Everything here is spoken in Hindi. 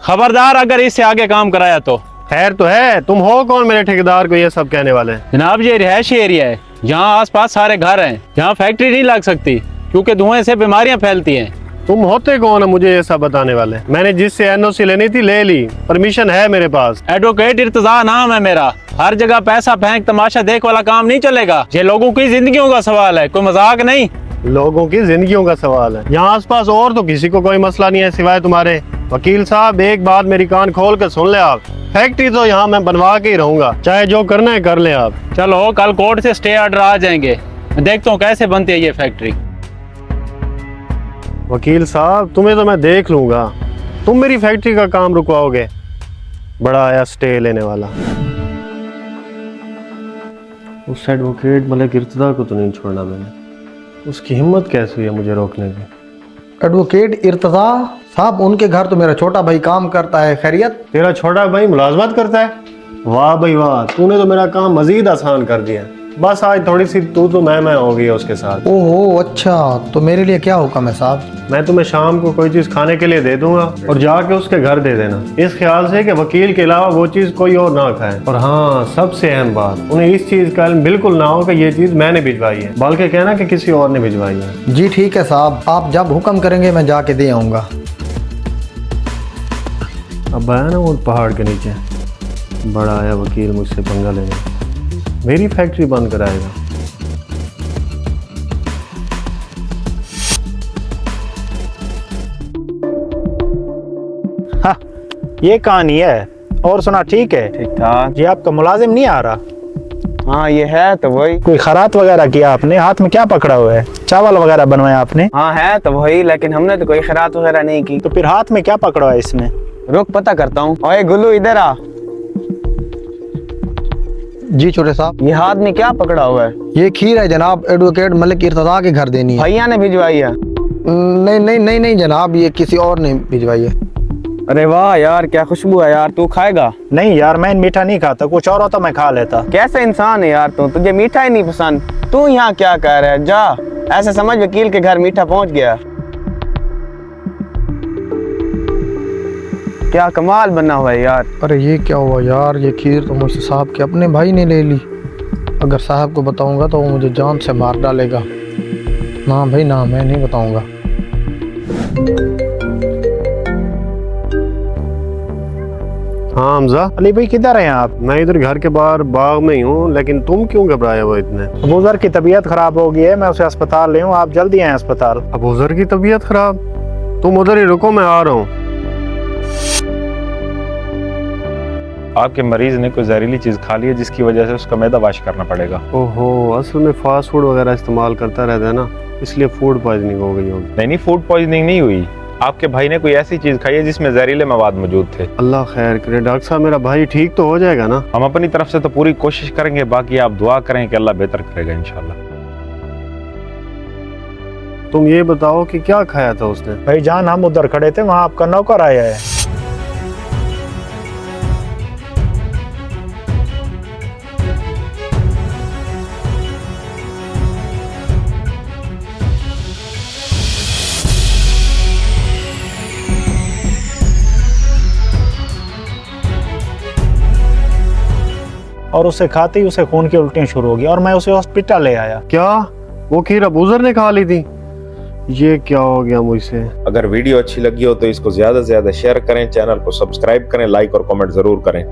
खबरदार अगर इससे आगे काम कराया तो। खैर तो है, तुम हो कौन मेरे ठेकेदार को ये सब कहने वाले? जनाब ये रिहायशी एरिया है, जहाँ आसपास सारे घर हैं, यहाँ फैक्ट्री नहीं लग सकती क्योंकि धुएं से बीमारियां फैलती हैं। तुम होते कौन है मुझे ये सब बताने वाले? मैंने जिससे एनओसी लेनी थी ले ली, परमिशन है मेरे पास। एडवोकेट इर्तजा नाम है मेरा। हर जगह पैसा फेंक तमाशा देख वाला काम नहीं चलेगा। ये लोगों की जिंदगियों का सवाल है, कोई मजाक नहीं। लोगों की जिंदगियों का सवाल है। यहाँ आसपास और तो किसी को कोई मसला नहीं है सिवाय तुम्हारे। वकील साहब एक बात मेरी कान खोल कर सुन ले आप, फैक्ट्री तो यहाँ मैं बनवा के ही रहूंगा, चाहे जो करना है कर ले आप। चलो कल कोर्ट से स्टे ऑर्डर आ जाएंगे, मैं देखता हूँ कैसे बनती है ये फैक्ट्री। वकील साहब तुम्हें तो मैं देख लूंगा, तुम मेरी फैक्ट्री का काम रुकवाओगे? बड़ा आया स्टे लेने वाला। उस एडवोकेट मलिक इर्तजा को तो नहीं छोड़ना मैंने। उसकी हिम्मत कैसे हुई है मुझे रोकने की? एडवोकेट इर्तजा साहब, उनके घर तो मेरा छोटा भाई काम करता है। खैरियत? तेरा छोटा भाई मुलाजमत करता है? वाह भाई वाह, तूने तो मेरा काम मजीद आसान कर दिया। बस आज थोड़ी सी तू तो मैं होगी उसके साथ। ओहो अच्छा, तो मेरे लिए क्या हुक्म है साहब? मैं तुम्हें शाम को कोई चीज खाने के लिए दे दूंगा और जाके उसके घर दे देना, इस ख्याल से कि वकील के अलावा वो चीज कोई और ना खाए। और हाँ, सबसे अहम बात, उन्हें इस चीज का इल्म बिल्कुल ना हो कि ये चीज मैंने भिजवाई है, बल्कि कहना कि किसी और ने भिजवाई है। जी ठीक है साहब, आप जब हुक्म करेंगे मैं जाके दे आऊँगा। अब आया ना वो पहाड़ के नीचे, बड़ा आया वकील मुझसे पंगा लेने, मेरी फैक्ट्री बंद कराएगा। हाँ, ये कहानी है। और सुना ठीक है? ठीक ठाक। ये आपका मुलाजिम नहीं आ रहा? हाँ ये है तो वही। कोई खरात वगैरह किया आपने? हाथ में क्या पकड़ा हुआ है? चावल वगैरह बनवाया आपने? हाँ है तो वही, लेकिन हमने तो कोई खैरात वगैरह नहीं की। तो फिर हाथ में क्या पकड़ा है इसने? रुक पता करता हूँ। ओए गुल्लू इधर आ। जी छोटे साहब। ये हाथ में क्या पकड़ा हुआ है? ये खीर है जनाब, एडवोकेट मलिक इर्तजा के घर देनी है। भैया ने भिजवाई है? नहीं नहीं नहीं नहीं जनाब, ये किसी और ने भिजवाई है। अरे वाह यार, क्या खुशबू है यार। तू खाएगा? नहीं यार, मैं मीठा नहीं खाता, कुछ और होता मैं खा लेता। कैसे इंसान है यार तू, तुझे मीठा ही नहीं पसंद। तू यहाँ क्या कर रहा है? जा, ऐसे समझ वकील के घर मीठा पहुँच गया। क्या कमाल बना हुआ है यार। अरे ये क्या हुआ यार, ये खीर तो मुझसे साहब के अपने भाई ने ले ली। अगर साहब को बताऊंगा तो वो मुझे जान से मार डालेगा। ना भाई ना, मैं नहीं बताऊंगा। हाँ हमजा। अली भाई किधर हैं आप? मैं इधर घर के बाहर बाग में ही हूँ, लेकिन तुम क्यों घबराए हो इतने? अबूजर की तबीयत खराब हो गई है, मैं उसे अस्पताल ले हूँ, आप जल्दी आए अस्पताल। अबूजर की तबीयत खराब? तुम उधर ही रुको, मैं आ रहा हूँ। आपके मरीज ने कोई जहरीली चीज खा ली है जिसकी वजह से उसका मैदा वाश करना पड़ेगा। ओहो, असल में फास्ट फूड वगैरह इस्तेमाल करता रहता है ना, इसलिए फूड पॉइजनिंग हो गई होगी। नहीं, फूड पॉइजनिंग नहीं हुई। आपके भाई ने कोई ऐसी चीज खाई है जिसमें जहरीले मवाद मौजूद थे। अल्लाह खैर करे। डॉक्टर साहब मेरा भाई ठीक तो हो जाएगा ना? हम अपनी तरफ से तो पूरी कोशिश करेंगे, बाकी आप दुआ करें कि अल्लाह बेहतर करेगा इंशाल्लाह। तुम ये बताओ कि क्या खाया था उसने? भाई जान, हम उधर खड़े थे, वहाँ आपका नौकर आया है। और उसे खाते ही उसे खून की उल्टियां शुरू हो गई और मैं उसे हॉस्पिटल ले आया। क्या वो खीर अबूजर ने खा ली थी? ये क्या हो गया मुझसे? अगर वीडियो अच्छी लगी हो तो इसको ज्यादा से ज्यादा शेयर करें, चैनल को सब्सक्राइब करें, लाइक और कमेंट जरूर करें।